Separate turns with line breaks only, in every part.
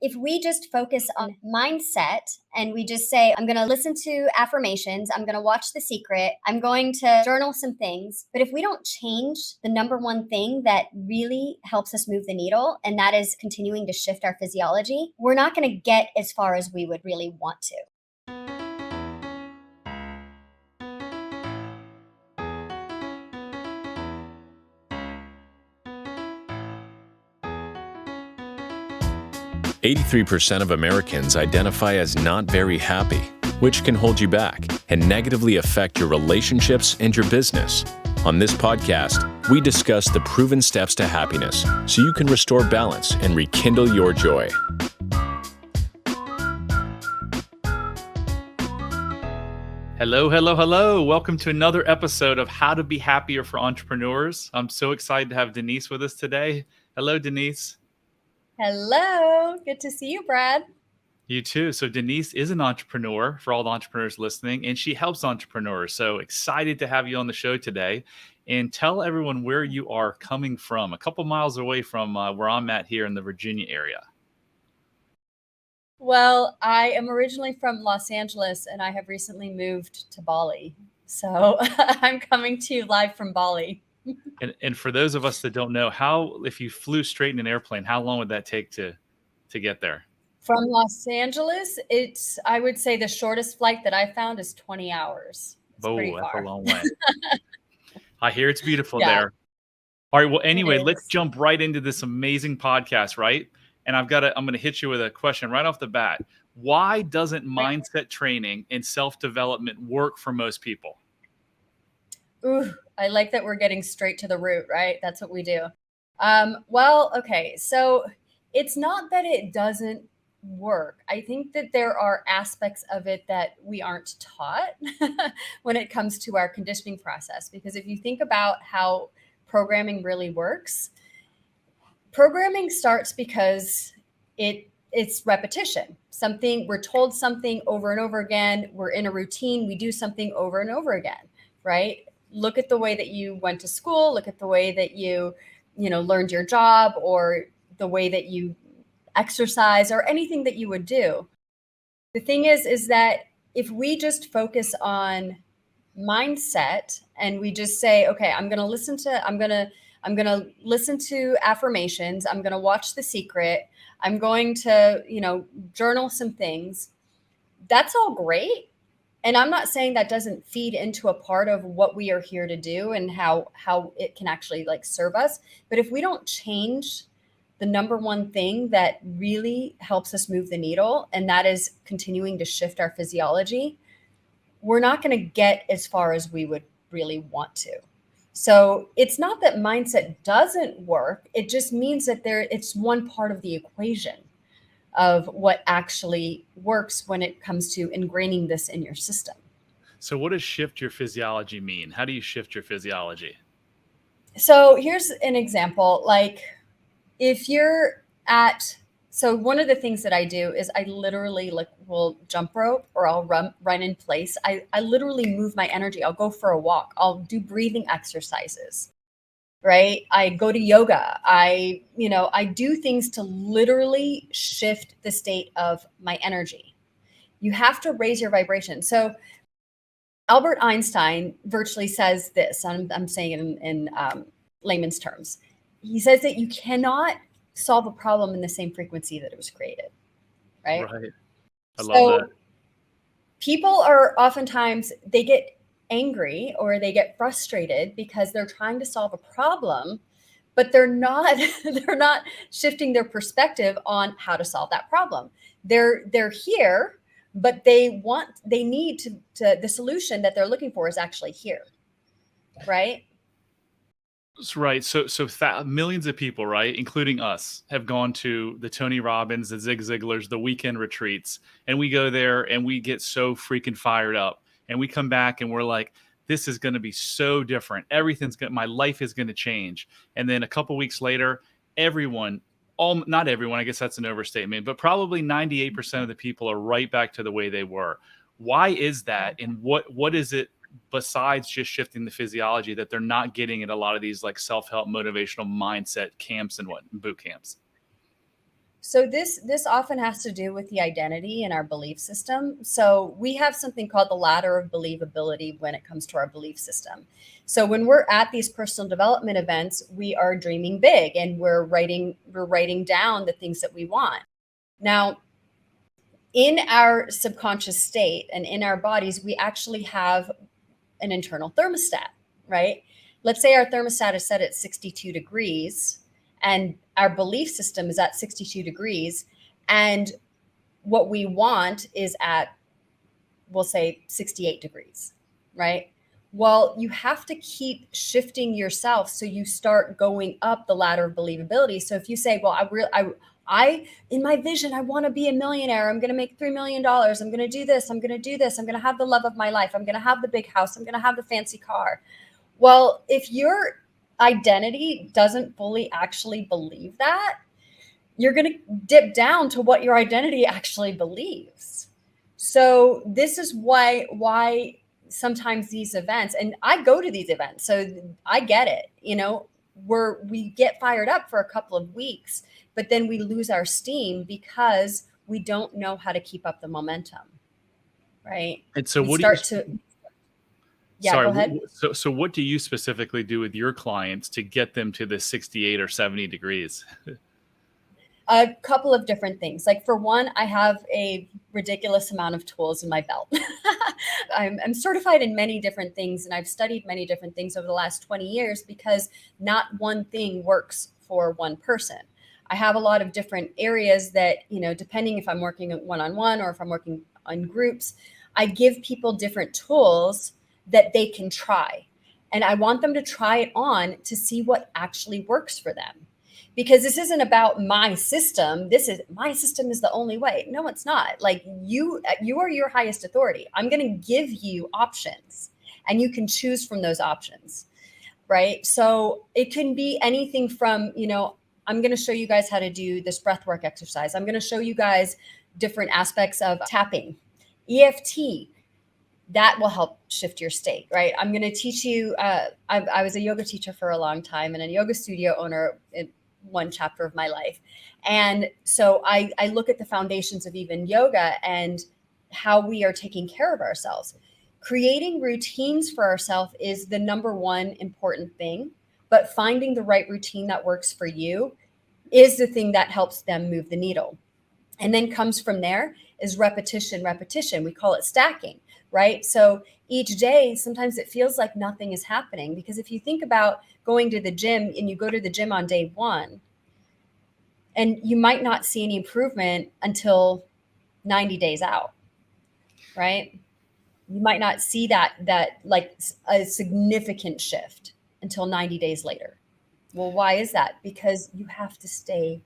if we just focus on mindset and we just say, I'm going to listen to affirmations, I'm going to watch The Secret, I'm going to journal some things. But if we don't change the number one thing that really helps us move the needle, and that is continuing to shift our physiology, we're not going to get as far as we would really want to.
83% of Americans identify as not very happy, which can hold you back and negatively affect your relationships and your business. On this podcast, we discuss the proven steps to happiness so you can restore balance and rekindle your joy.
Hello, hello, hello. Welcome to another episode of How to Be Happier for Entrepreneurs. I'm so excited to have Denise with us today. Hello, Denise.
Hello. Good to see you, Brad.
You too. So Denise is an entrepreneur for all the entrepreneurs listening, and she helps entrepreneurs. So excited to have you on the show today. And tell everyone where you are coming from, a couple miles away from where I'm at here in the Virginia area.
Well, I am originally from Los Angeles, and I have recently moved to Bali. So I'm coming to you live from Bali.
And for those of us that don't know, if you flew straight in an airplane, how long would that take to get there?
From Los Angeles, I would say the shortest flight that I found is 20 hours. It's pretty
That's
far.
a long way. I hear it's beautiful
Yeah.
there. All right. Well, anyway, let's jump right into this amazing podcast, right? And I'm going to hit you with a question right off the bat. Why doesn't mindset training and self-development work for most people?
Ooh, I like that we're getting straight to the root, right? That's what we do. Well, okay. So it's not that it doesn't work. I think that there are aspects of it that we aren't taught when it comes to our conditioning process. Because if you think about how programming really works, programming starts because it's repetition. We're told something over and over again. We're in a routine. We do something over and over again, right? Look at the way that you went to school. Look at the way that you learned your job, or the way that you exercise, or anything that you would do. The thing is that if we just focus on mindset and we just say, okay, I'm going to listen to affirmations. I'm going to watch The Secret. I'm going to, journal some things. That's all great. And I'm not saying that doesn't feed into a part of what we are here to do and how it can actually serve us. But if we don't change the number one thing that really helps us move the needle, and that is continuing to shift our physiology, we're not going to get as far as we would really want to. So it's not that mindset doesn't work. It just means that it's one part of the equation of what actually works when it comes to ingraining this in your system.
So what does shift your physiology mean? How do you shift your physiology?
So here's an example. If you're so one of the things that I do is I literally will jump rope, or I'll run in place. I literally move my energy. I'll go for a walk. I'll do breathing exercises, right? I go to yoga. I do things to literally shift the state of my energy. You have to raise your vibration. So Albert Einstein virtually says this, I'm saying it in layman's terms. He says that you cannot solve a problem in the same frequency that it was created, right?
Right. I love that.
People are oftentimes, they get angry or they get frustrated because they're trying to solve a problem, but they're not shifting their perspective on how to solve that problem. They're here, but the solution that they're looking for is actually here, right?
Right. So millions of people, right, including us, have gone to the Tony Robbins, the Zig Ziglars, the weekend retreats, and we go there and we get so freaking fired up, and we come back and we're like, this is going to be so different. My life is going to change. And then a couple weeks later, not everyone, I guess that's an overstatement, but probably 98% of the people are right back to the way they were. Why is that? And what is it besides just shifting the physiology that they're not getting at a lot of these self-help motivational mindset camps and boot camps?
So this often has to do with the identity and our belief system. So we have something called the ladder of believability when it comes to our belief system. So when we're at these personal development events, we are dreaming big and we're writing down the things that we want. Now, in our subconscious state and in our bodies, we actually have an internal thermostat, right? Let's say our thermostat is set at 62 degrees and our belief system is at 62 degrees. And what we want is at, we'll say 68 degrees, right? Well, you have to keep shifting yourself so you start going up the ladder of believability. So if you say, well, I in my vision, I want to be a millionaire. I'm going to make $3 million. I'm going to do this. I'm going to do this. I'm going to have the love of my life. I'm going to have the big house. I'm going to have the fancy car. Well, if your identity doesn't fully actually believe that, you're going to dip down to what your identity actually believes. So this is why sometimes these events, and I go to these events, so I get it, we get fired up for a couple of weeks, but then we lose our steam because we don't know how to keep up the momentum, right?
And so
Go ahead.
So what do you specifically do with your clients to get them to the 68 or 70 degrees?
A couple of different things. Like for one, I have a ridiculous amount of tools in my belt. I'm certified in many different things and I've studied many different things over the last 20 years because not one thing works for one person. I have a lot of different areas that, depending if I'm working one-on-one or if I'm working on groups, I give people different tools that they can try. And I want them to try it on to see what actually works for them. Because this isn't about my system. My system is the only way. No, it's not. Like you are your highest authority. I'm going to give you options and you can choose from those options, right? So it can be anything from, I'm going to show you guys how to do this breathwork exercise. I'm going to show you guys different aspects of tapping, EFT. That will help shift your state, right? I'm going to teach you. I was a yoga teacher for a long time and a yoga studio owner in one chapter of my life. And so I look at the foundations of even yoga and how we are taking care of ourselves. Creating routines for ourselves is the number one important thing, but finding the right routine that works for you is the thing that helps them move the needle. And then comes from there is repetition. We call it stacking, right? So each day, sometimes it feels like nothing is happening because if you think about going to the gym and you go to the gym on day one and you might not see any improvement until 90 days out, right? You might not see that like a significant shift until 90 days later. Well, why is that? Because you have to stay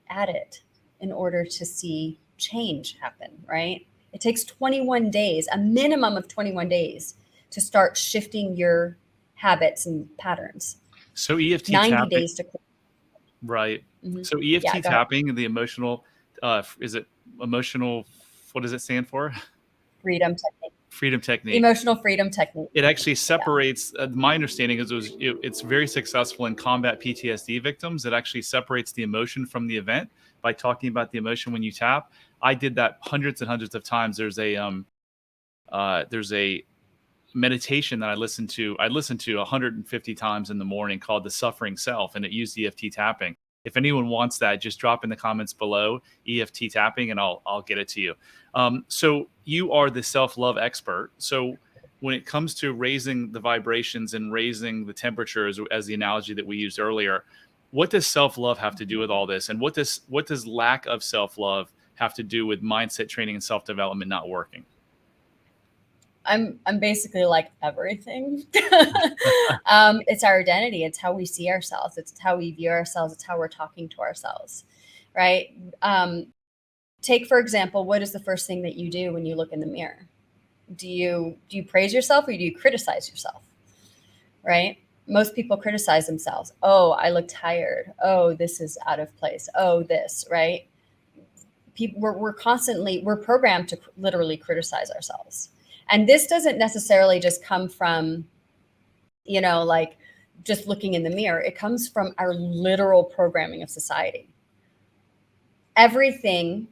at it in order to see change happen, right? It takes 21 days, a minimum of 21 days to start shifting your habits and patterns.
So EFT
90
tapping,
days to
right?
Mm-hmm.
So EFT
go
tapping and the emotional, is it emotional? What does it stand for?
freedom technique.
Freedom technique.
Emotional freedom technique.
It actually separates. My understanding is it's very successful in combat PTSD victims. It actually separates the emotion from the event by talking about the emotion when you tap. I did that hundreds and hundreds of times. There's a meditation that I listened to 150 times in the morning called The Suffering Self, and it used EFT tapping. If anyone wants that, just drop in the comments below EFT tapping and I'll get it to you. So you are the self-love expert. So when it comes to raising the vibrations and raising the temperatures, as the analogy that we used earlier, what does self-love have to do with all this? And what does lack of self-love have to do with mindset training and self-development not working?
I'm basically like everything. It's our identity. It's how we see ourselves. It's how we view ourselves. It's how we're talking to ourselves, right? Take, for example, what is the first thing that you do when you look in the mirror? Do you praise yourself or do you criticize yourself, right? Most people criticize themselves. Oh, I look tired. Oh, this is out of place. Oh, this, right? We're programmed to literally criticize ourselves. And this doesn't necessarily just come from, like just looking in the mirror. It comes from our literal programming of society. everything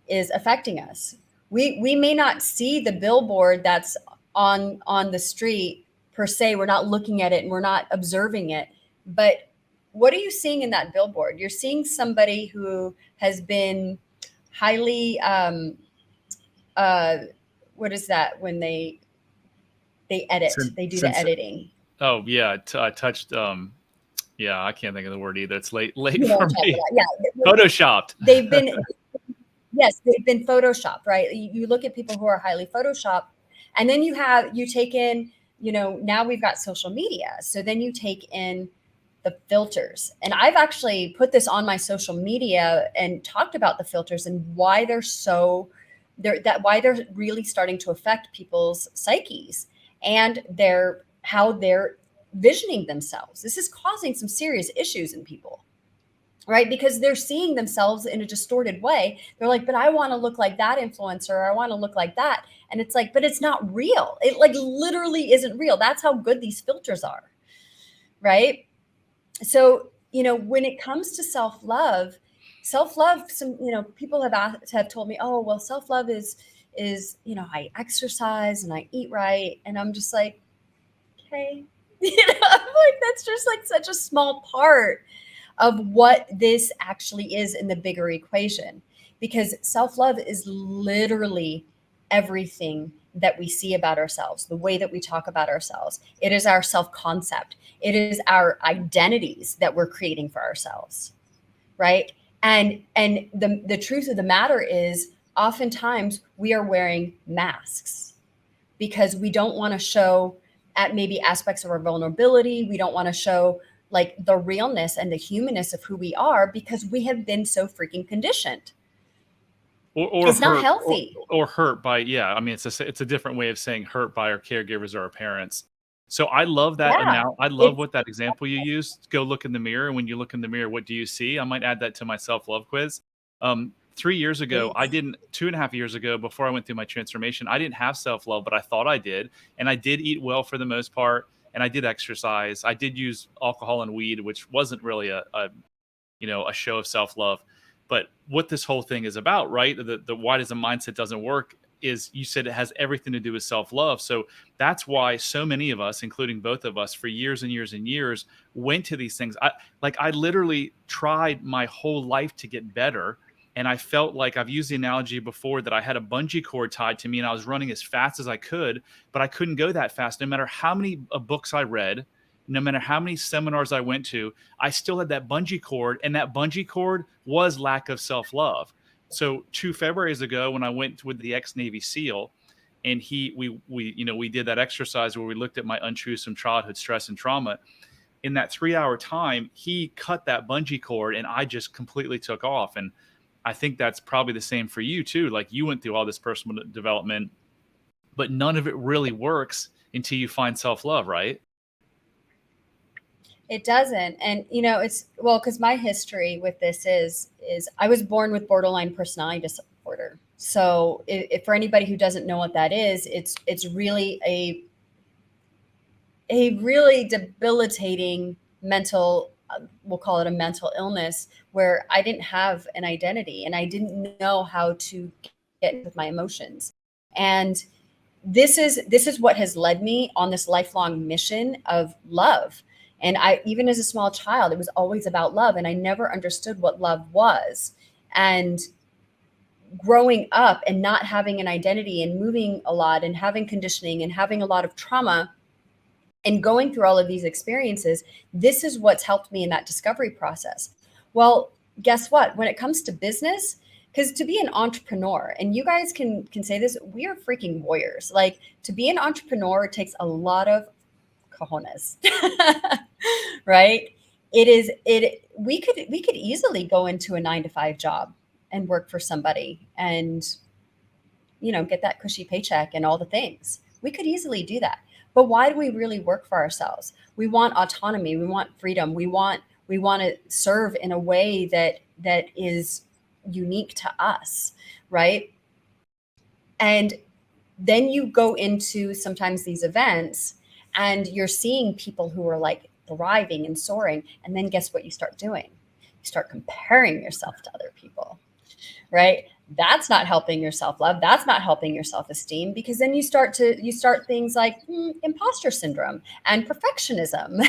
is affecting us. We may not see the billboard that's on the street per se. We're not looking at it and we're not observing it. But what are you seeing in that billboard? You're seeing somebody who has been highly what is that when they edit? They do the editing.
Oh yeah, I touched. Yeah, I can't think of the word either. It's late
You know
for
what I'm talking
me.
about. Yeah,
Photoshopped.
they've been yes, they've been photoshopped, right? You look at people who are highly photoshopped, and then you take in, now we've got social media. So then you take in the filters. And I've actually put this on my social media and talked about the filters and why why they're really starting to affect people's psyches and how they're visioning themselves. This is causing some serious issues in people, right? Because they're seeing themselves in a distorted way. They're like, but I want to look like that influencer, or I want to look like that. And it's like, but it's not real. It like literally isn't real. That's how good these filters are, right? So, when it comes to self-love, some, people have told me, oh, well, self-love is, I exercise and I eat right. And I'm just like, okay, I'm like, that's just like such a small part of what this actually is in the bigger equation, because self-love is literally everything that we see about ourselves, the way that we talk about ourselves. It is our self-concept. It is our identities that we're creating for ourselves, right? And the truth of the matter is, oftentimes we are wearing masks because we don't want to show at maybe aspects of our vulnerability. We don't want to show like the realness and the humanness of who we are because we have been so freaking conditioned.
Or
it's
hurt,
not healthy.
or hurt by, I mean, it's a different way of saying hurt by our caregivers or our parents. So I love that. And
Yeah.
now I love what that example you used. Go look in the mirror. And when you look in the mirror, what do you see? I might add that to my self-love quiz. 3 years ago, I didn't, 2.5 years ago, before I went through my transformation, I didn't have self-love, but I thought I did. And I did eat well for the most part. And I did exercise. I did use alcohol and weed, which wasn't really a show of self-love. But what this whole thing is about, right? The why does a mindset doesn't work is, you said it has everything to do with self-love. So that's why so many of us, including both of us, for years and years and years, went to these things. I literally tried my whole life to get better. And I felt like, I've used the analogy before, that I had a bungee cord tied to me and I was running as fast as I could, but I couldn't go that fast. No matter how many books I read, no matter how many seminars I went to, I still had that bungee cord, and that bungee cord was lack of self-love. So 2 Februarys ago, when I went with the ex-Navy SEAL, and we did that exercise where we looked at my untruthsome childhood stress and trauma. In that 3-hour time, he cut that bungee cord, and I just completely took off. And I think that's probably the same for you too. Like, you went through all this personal development, but none of it really works until you find self-love, right?
It doesn't. And, it's, well, because my history with this is I was born with borderline personality disorder. So if for anybody who doesn't know what that is, it's really a really debilitating mental, we'll call it a mental illness, where I didn't have an identity and I didn't know how to get with my emotions. And this is what has led me on this lifelong mission of love. And even as a small child, it was always about love. And I never understood what love was. And growing up and not having an identity and moving a lot and having conditioning and having a lot of trauma and going through all of these experiences, this is what's helped me in that discovery process. Well, guess what? When it comes to business, because to be an entrepreneur, and you guys can say this, we are freaking warriors. Like, to be an entrepreneur, it takes a lot of cojones, right? We could easily go into a 9-to-5 job and work for somebody and, get that cushy paycheck and all the things. We could easily do that. But why do we really work for ourselves? We want autonomy. We want freedom. We want to serve in a way that is unique to us, right? And then you go into sometimes these events and you're seeing people who are like thriving and soaring. And then guess what you start doing? You start comparing yourself to other people. right? That's not helping your self-love. That's not helping your self-esteem, because then you start things like imposter syndrome and perfectionism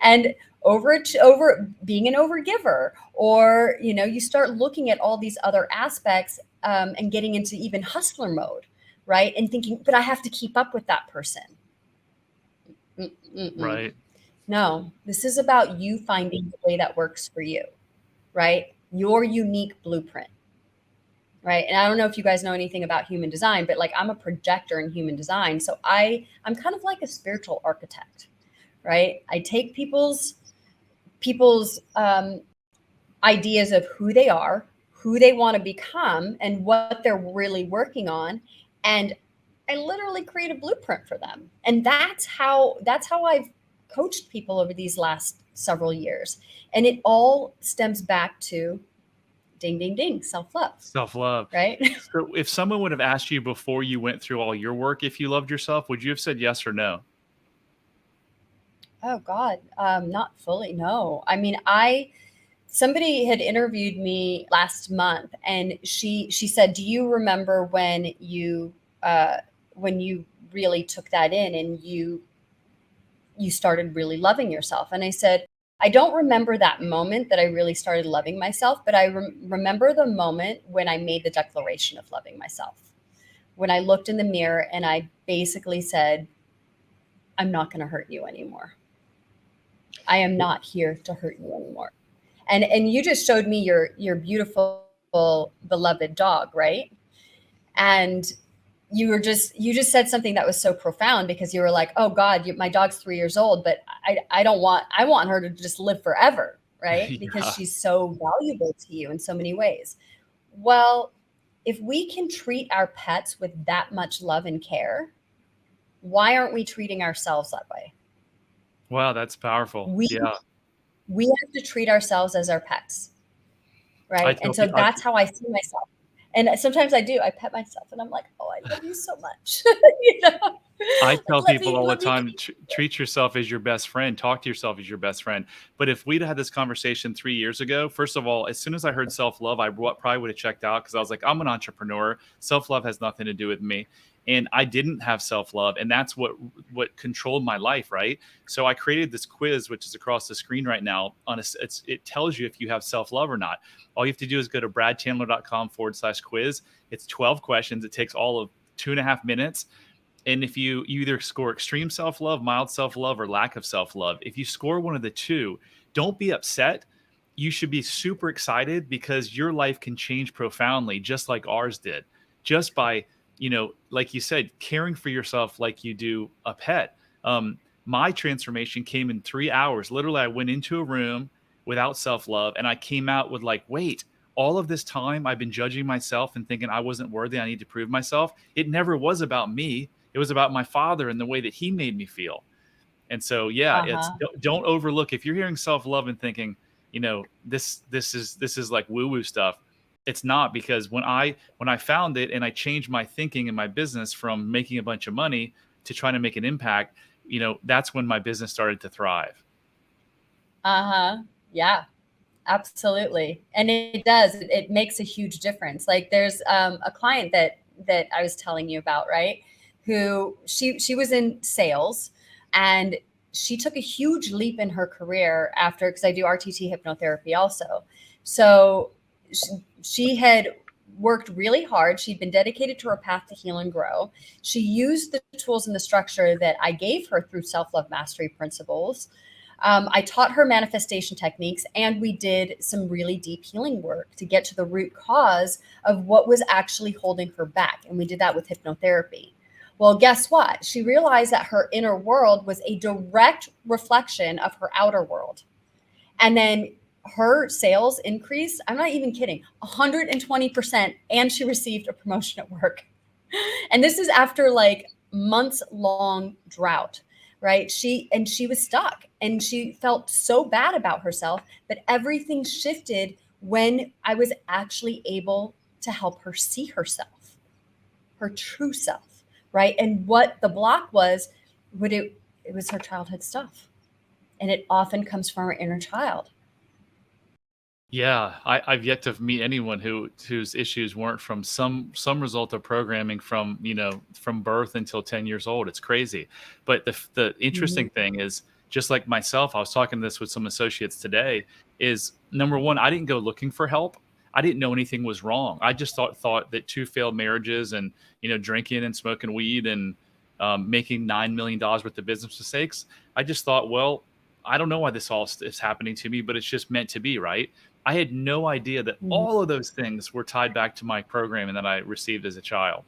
and over being an overgiver, or you start looking at all these other aspects, and getting into even hustler mode, right? And thinking, but I have to keep up with that person.
Right.
No, this is about you finding the way that works for you, right? Your unique blueprint. Right. And I don't know if you guys know anything about human design, but like, I'm a projector in human design. So I'm kind of like a spiritual architect, right? I take people's ideas of who they are, who they want to become, and what they're really working on. And I literally create a blueprint for them. And that's how I've coached people over these last several years. And it all stems back to ding, ding, ding, self-love.
Self-love.
Right.
So if someone would have asked you before you went through all your work if you loved yourself, would you have said yes or no?
Oh God, not fully. No. I mean, somebody had interviewed me last month, and she said, "Do you remember when you really took that in and you started really loving yourself?" And I said, "I don't remember that moment that I really started loving myself, but I remember the moment when I made the declaration of loving myself. When I looked in the mirror and I basically said, I'm not going to hurt you anymore. I am not here to hurt you anymore." And you just showed me your beautiful beloved dog, right? And you just said something that was so profound, because you were like, "Oh God, my dog's 3 years old, but I want her to just live forever," right? Because
Yeah.
she's so valuable to you in so many ways. Well, if we can treat our pets with that much love and care, why aren't we treating ourselves that way?
Wow, that's powerful.
We
Yeah.
we have to treat ourselves as our pets,
I
right?
tell
And so
people,
that's how I see myself. And sometimes I do. I pet myself and I'm like, "Oh, I love you so much."
I
Like,
tell people all the
love you.
time, treat yourself as your best friend. Talk to yourself as your best friend. But if we'd had this conversation 3 years ago, first of all, as soon as I heard self love, probably would have checked out, because I was like, I'm an entrepreneur. Self love has nothing to do with me. And I didn't have self love, and that's what controlled my life, right? So I created this quiz, which is across the screen right now. It tells you if you have self love or not. All you have to do is go to bradchandler.com/quiz. It's 12 questions. It takes all of 2.5 minutes. And if you either score extreme self-love, mild self-love, or lack of self-love, if you score one of the two, don't be upset. You should be super excited, because your life can change profoundly, just like ours did, just by, like you said, caring for yourself like you do a pet. My transformation came in 3 hours. Literally, I went into a room without self-love, and I came out with like, wait, all of this time I've been judging myself and thinking I wasn't worthy. I need to prove myself. It never was about me. It was about my father and the way that he made me feel. And so, yeah, it's
Uh-huh.
don't overlook, if you're hearing self-love and thinking, this is like woo-woo stuff. It's not, because when I found it and I changed my thinking in my business from making a bunch of money to trying to make an impact, that's when my business started to thrive.
Uh-huh. Yeah. Absolutely. And it does. It makes a huge difference. Like, there's a client that I was telling you about, right? Who she was in sales, and she took a huge leap in her career after, because I do RTT hypnotherapy also. So she had worked really hard. She'd been dedicated to her path to heal and grow. She used the tools and the structure that I gave her through self-love mastery principles. I taught her manifestation techniques, and we did some really deep healing work to get to the root cause of what was actually holding her back. And we did that with hypnotherapy. Well, guess what? She realized that her inner world was a direct reflection of her outer world. And then her sales increased, I'm not even kidding, 120%. And she received a promotion at work. And this is after like months long drought, right? She was stuck, and she felt so bad about herself, but everything shifted when I was actually able to help her see herself, her true self, right? And what the block was, it was her childhood stuff. And it often comes from her inner child.
Yeah, I've yet to meet anyone whose issues weren't from some result of programming from, from birth until 10 years old. It's crazy. But the
Mhm.
interesting thing is, just like myself, I was talking this with some associates today, is number one, I didn't go looking for help. I didn't know anything was wrong. I just thought that two failed marriages and, drinking and smoking weed and making $9 million worth of business mistakes. I just thought, well, I don't know why this all is happening to me, but it's just meant to be, right? I had no idea that
Mhm.
all of those things were tied back to my programming that I received as a child.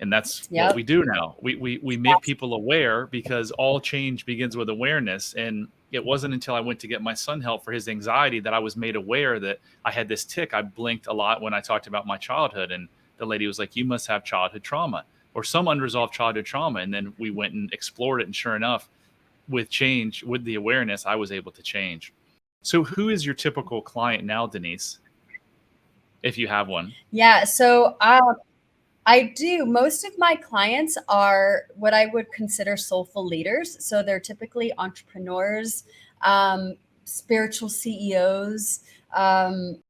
And that's what we
Yep.
do now. We make people aware, because all change begins with awareness. And it wasn't until I went to get my son help for his anxiety that I was made aware that I had this tick. I blinked a lot when I talked about my childhood, and the lady was like, "You must have childhood trauma or some unresolved childhood trauma." And then we went and explored it, and sure enough, with the awareness, I was able to change. So who is your typical client now, Denise, if you have one?
Yeah. So I do. Most of my clients are what I would consider soulful leaders. So they're typically entrepreneurs, um, spiritual CEOs. Um,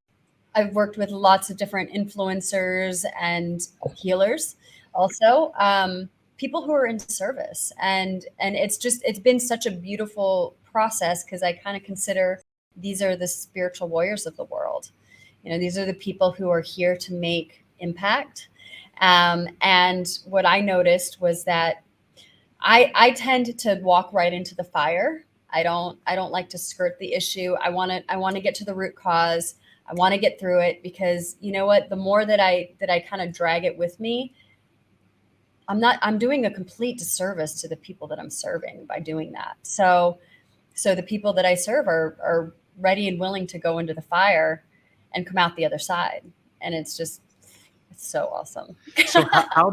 I've worked with lots of different influencers and healers, also people who are in service, and it's been such a beautiful process because I kind of consider these are the spiritual warriors of the world. These are the people who are here to make impact. And what I noticed was that I tend to walk right into the fire. I don't like to skirt the issue. I want to get to the root cause. I want to get through it because you know what? The more that I kind of drag it with me, I'm doing a complete disservice to the people that I'm serving by doing that. So the people that I serve are ready and willing to go into the fire and come out the other side. And it's so awesome.
So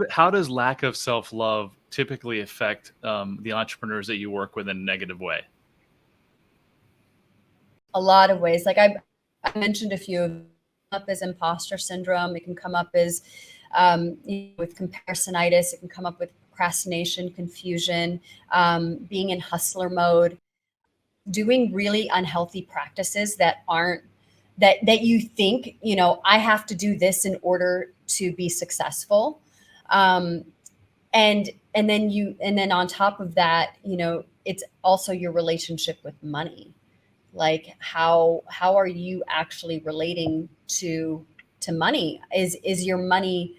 how does lack of self-love typically affect the entrepreneurs that you work with in a negative way?
A lot of ways. Like I mentioned a few of them. Up as imposter syndrome. It can come up as with comparisonitis. It can come up with procrastination, confusion, being in hustler mode, doing really unhealthy practices that aren't that you think, I have to do this in order to be successful. Um, and then on top of that, it's also your relationship with money. Like how are you actually relating to money? Is your money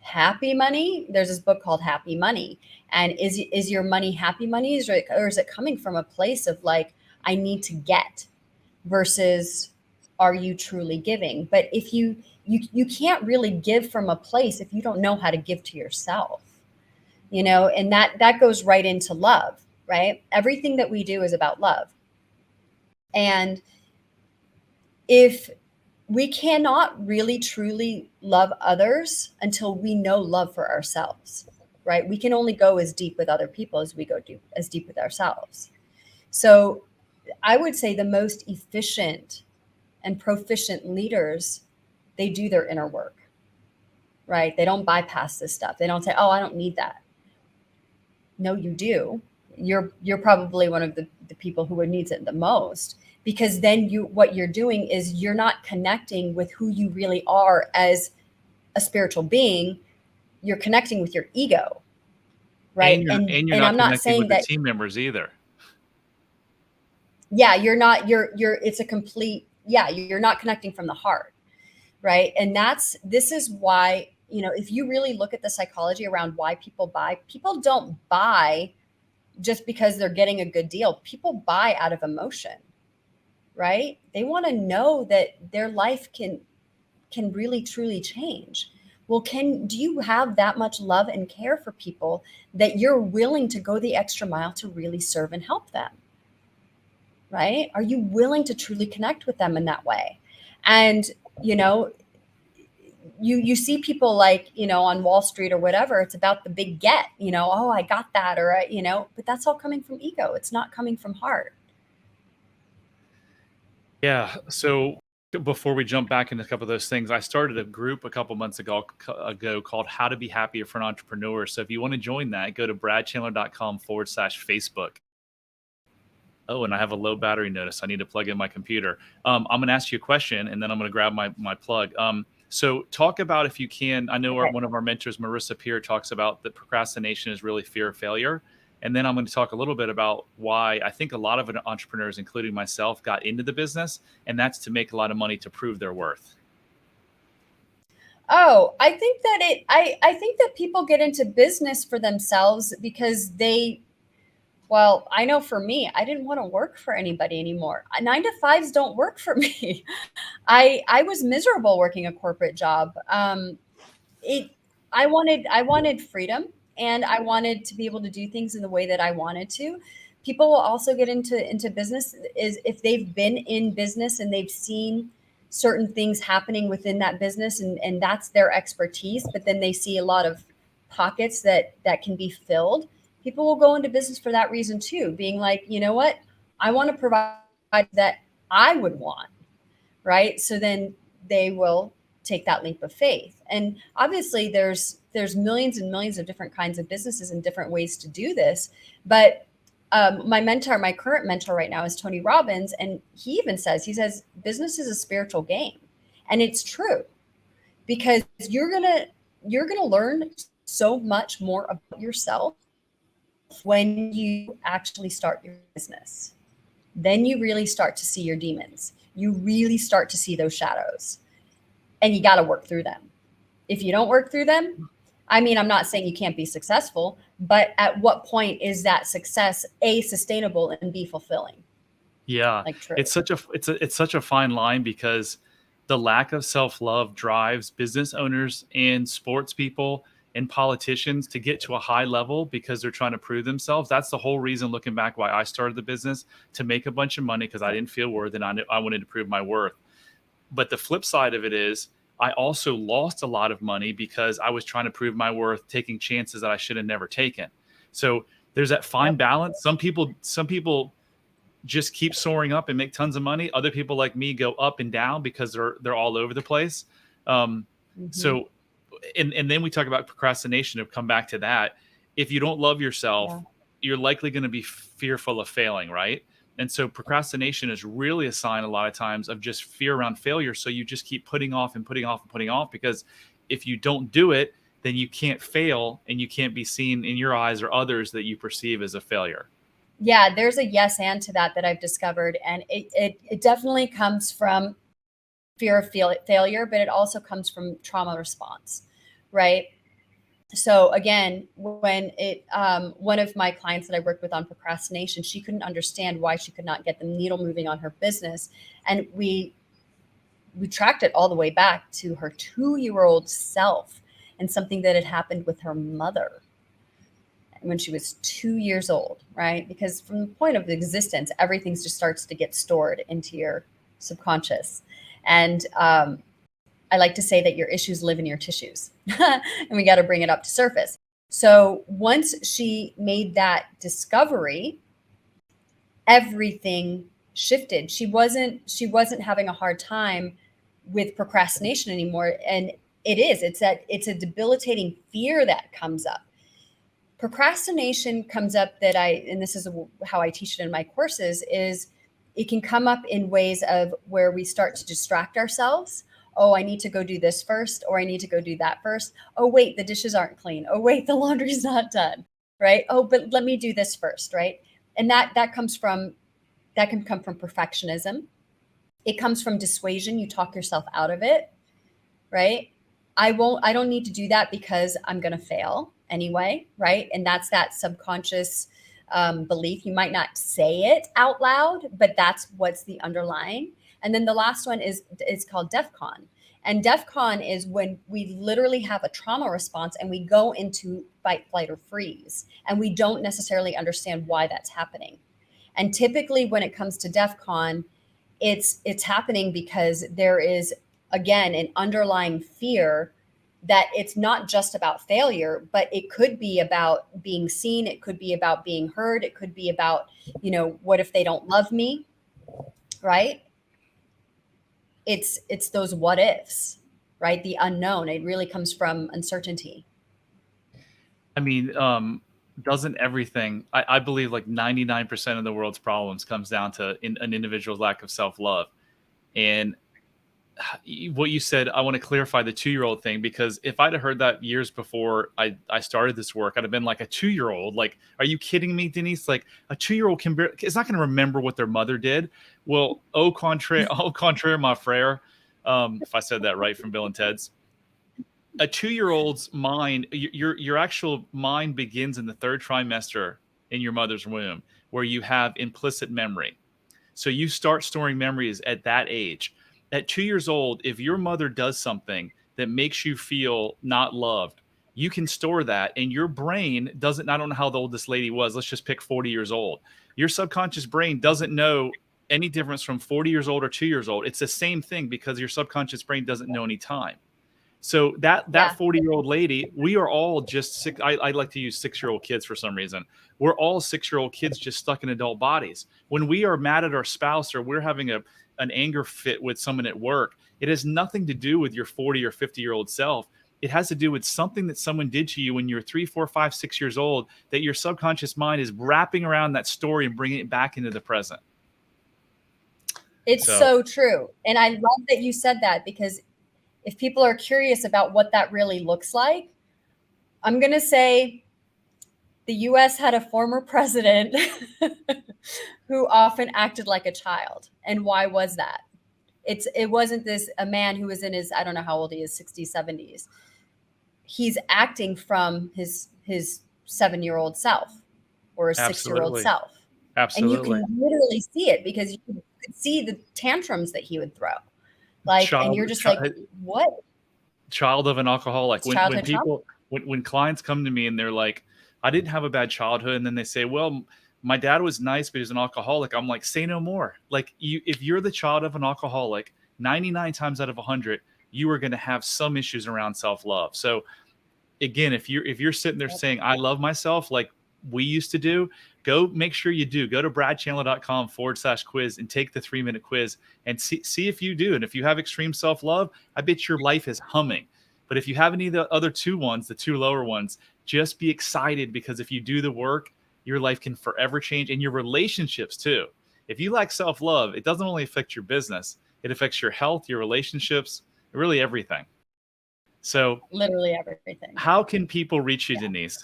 happy money? There's this book called Happy Money. And is your money happy money, or is it coming from a place of like, I need to get, versus are you truly giving? But if you can't really give from a place if you don't know how to give to yourself. And that goes right into love, right? Everything that we do is about love. And if we cannot really truly love others until we know love for ourselves, right? We can only go as deep with other people as we go as deep with ourselves. So I would say the most efficient and proficient leaders, they do their inner work, right? They don't bypass this stuff. They don't say, "Oh, I don't need that." No, you do. You're probably one of the people who needs it the most, because then what you're doing is you're not connecting with who you really are as a spiritual being. You're connecting with your ego, right?
And you're
and
and you're
and
not
I'm not
connecting
saying
with the
that.
team members either.
Yeah, you're not. You're it's a complete. Yeah, you're not connecting from the heart, right? And this is why, if you really look at the psychology around why people don't buy just because they're getting a good deal. People buy out of emotion, right? They want to know that their life can really truly change. Well, do you have that much love and care for people that you're willing to go the extra mile to really serve and help them? Right? Are you willing to truly connect with them in that way? And you know, you see people like, on Wall Street or whatever, it's about the big get, oh, I got that, or but that's all coming from ego. It's not coming from heart.
Yeah. So before we jump back into a couple of those things, I started a group a couple months ago called How to Be Happier for an Entrepreneur. So if you want to join that, go to bradchandler.com/Facebook. Oh, and I have a low battery notice. I need to plug in my computer. I'm going to ask you a question, and then I'm going to grab my plug. So talk about, if you can, I know
Okay.
one of our mentors, Marissa Peer, talks about that procrastination is really fear of failure. And then I'm going to talk a little bit about why I think a lot of entrepreneurs, including myself, got into the business, and that's to make a lot of money to prove their worth.
Oh, I think that I think that people get into business for themselves because well, I know for me, I didn't want to work for anybody anymore. 9 to 5s don't work for me. I was miserable working a corporate job. It I wanted freedom, and I wanted to be able to do things in the way that I wanted to. People will also get into business is if they've been in business and they've seen certain things happening within that business, and that's their expertise, but then they see a lot of pockets that can be filled. People will go into business for that reason too, being like, you know what, I want to provide that I would want, right? So then they will take that leap of faith. And obviously there's millions and millions of different kinds of businesses and different ways to do this. But my current mentor right now is Tony Robbins, and he says business is a spiritual game. And it's true, because you're gonna learn so much more about yourself when you actually start your business. Then you really start to see your demons. You really start to see those shadows, and you got to work through them. If you don't work through them, I mean, I'm not saying you can't be successful, but at what point is that success A, sustainable, and B, fulfilling?
Yeah,
Like, truly.
it's such a fine line, because the lack of self-love drives business owners and sports people and politicians to get to a high level because they're trying to prove themselves. That's the whole reason, looking back, why I started the business, to make a bunch of money, because I didn't feel worth, and I wanted to prove my worth. But the flip side of it is, I also lost a lot of money because I was trying to prove my worth, taking chances that I should have never taken. So there's that fine
Yep.
balance. Some people just keep soaring up and make tons of money. Other people like me go up and down because they're all over the place. Um,
Mm-hmm.
so, and then we talk about procrastination. To come back to that, if you don't love yourself,
Yeah.
you're likely going to be fearful of failing, right? And so procrastination is really a sign a lot of times of just fear around failure. So you just keep putting off and putting off and putting off, because if you don't do it, then you can't fail, and you can't be seen in your eyes or others that you perceive as a failure.
Yeah, there's a yes and to that I've discovered. And it definitely comes from fear of failure, but it also comes from trauma response, right? So again, when one of my clients that I worked with on procrastination, she couldn't understand why she could not get the needle moving on her business. And we tracked it all the way back to her 2-year-old self, and something that had happened with her mother when she was 2 years old, right? Because from the point of existence, everything just starts to get stored into your subconscious. And I like to say that your issues live in your tissues, and we got to bring it up to surface. So once she made that discovery, everything shifted. She wasn't having a hard time with procrastination anymore. And it's a debilitating fear that comes up. Procrastination comes up and this is how I teach it in my courses, is it can come up in ways of where we start to distract ourselves. Oh, I need to go do this first, or I need to go do that first. Oh, wait, the dishes aren't clean. Oh, wait, the laundry's not done, right? Oh, but let me do this first, right? And that can come from perfectionism. It comes from dissuasion. You talk yourself out of it, right? I don't need to do that because I'm going to fail anyway, right? And that's that subconscious belief. You might not say it out loud, but that's what's the underlying. And then the last one is called DEFCON. And DEFCON is when we literally have a trauma response and we go into fight, flight, or freeze, and we don't necessarily understand why that's happening. And typically when it comes to DEFCON, it's happening because there is, again, an underlying fear that it's not just about failure, but it could be about being seen. It could be about being heard. It could be about, what if they don't love me, right? It's those what ifs, right? The unknown. It really comes from uncertainty.
I mean, doesn't everything, I believe like 99% of the world's problems comes down to an individual's lack of self-love. And what you said, I want to clarify the 2-year-old thing, because if I'd have heard that years before I started this work, I'd have been like, a 2-year-old, like, are you kidding me, Denise? Like, a 2-year-old is not going to remember what their mother did. Well, au contraire, my frère, if I said that right, from Bill and Ted's. A 2-year-old's mind, your actual mind begins in the 3rd trimester in your mother's womb, where you have implicit memory. So you start storing memories at that age. At 2 years old, if your mother does something that makes you feel not loved, you can store that, and your brain doesn't, I don't know how old this lady was. Let's just pick 40 years old. Your subconscious brain doesn't know any difference from 40 years old or 2 years old. It's the same thing, because your subconscious brain doesn't know any time. So that 40-year-old lady, we are all just six. I like to use 6-year-old kids for some reason. We're all 6-year-old kids just stuck in adult bodies. When we are mad at our spouse, or we're having an anger fit with someone at work, it has nothing to do with your 40 or 50-year-old self. It has to do with something that someone did to you when you were 3, 4, 5, 6 years old, that your subconscious mind is wrapping around that story and bringing it back into the present.
It's so true. And I love that you said that, because if people are curious about what that really looks like, I'm going to say the US had a former president who often acted like a child. And why was that? It wasn't a man who was in his, I don't know how old he is, 60s, 70s. He's acting from his 7-year-old self, or a 6-year-old self.
Absolutely.
And you can literally see it, because you could see the tantrums that he would throw. Like, and you're just like, what?
Child of an alcoholic. When clients come to me and they're like, I didn't have a bad childhood, and then they say, well, my dad was nice, but he's an alcoholic. I'm like, say no more. Like, if you're the child of an alcoholic, 99 times out of 100, you are going to have some issues around self-love. So again, if you're sitting there saying, I love myself, like we used to do, go make sure you do. Go to bradchandler.com/quiz and take the 3-minute quiz and see if you do. And if you have extreme self-love, I bet your life is humming. But if you have any of the other 2 ones, the 2 lower ones, just be excited, because if you do the work, your life can forever change, and your relationships too. If you lack self-love, it doesn't only affect your business, it affects your health, your relationships, really everything. So
literally everything.
How can people reach you, Denise?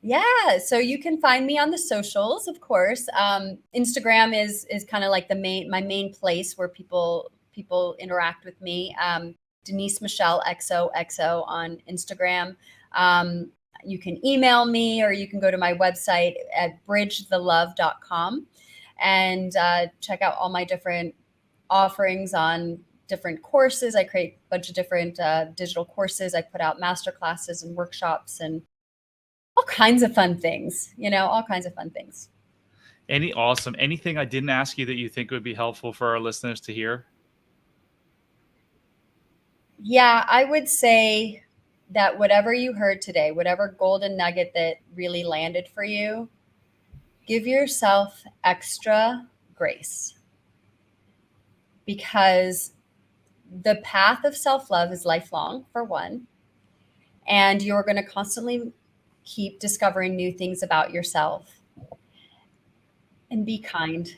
Yeah, so you can find me on the socials, of course. Instagram is kind of like my main place where people interact with me. Denise Michelle XOXO on Instagram. You can email me, or you can go to my website at bridgethelove.com and check out all my different offerings on different courses. I create a bunch of different digital courses. I put out masterclasses and workshops and all kinds of fun things, all kinds of fun things.
Anything I didn't ask you that you think would be helpful for our listeners to hear?
Yeah, I would say that whatever you heard today, whatever golden nugget that really landed for you, give yourself extra grace, because the path of self-love is lifelong, for one, and you're going to constantly keep discovering new things about yourself. And be kind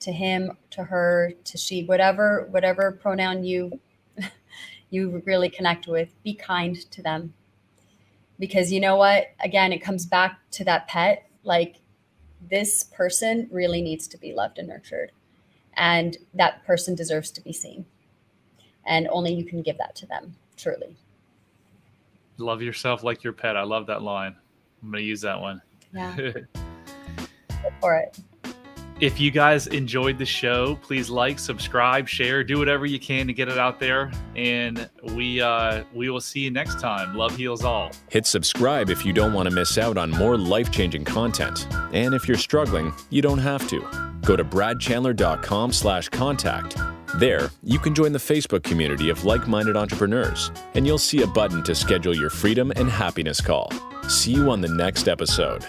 to him, to her, to she, whatever pronoun you really connect with. Be kind to them, because you know what? Again, it comes back to that pet. Like, this person really needs to be loved and nurtured, and that person deserves to be seen, and only you can give that to them, truly.
Love yourself like your pet. I love that line. I'm going to use that one.
Yeah. Go for it.
If you guys enjoyed the show, please like, subscribe, share, do whatever you can to get it out there. And we will see you next time. Love heals all.
Hit subscribe if you don't want to miss out on more life-changing content. And if you're struggling, you don't have to. Go to bradchandler.com/contact. There, you can join the Facebook community of like-minded entrepreneurs, and you'll see a button to schedule your freedom and happiness call. See you on the next episode.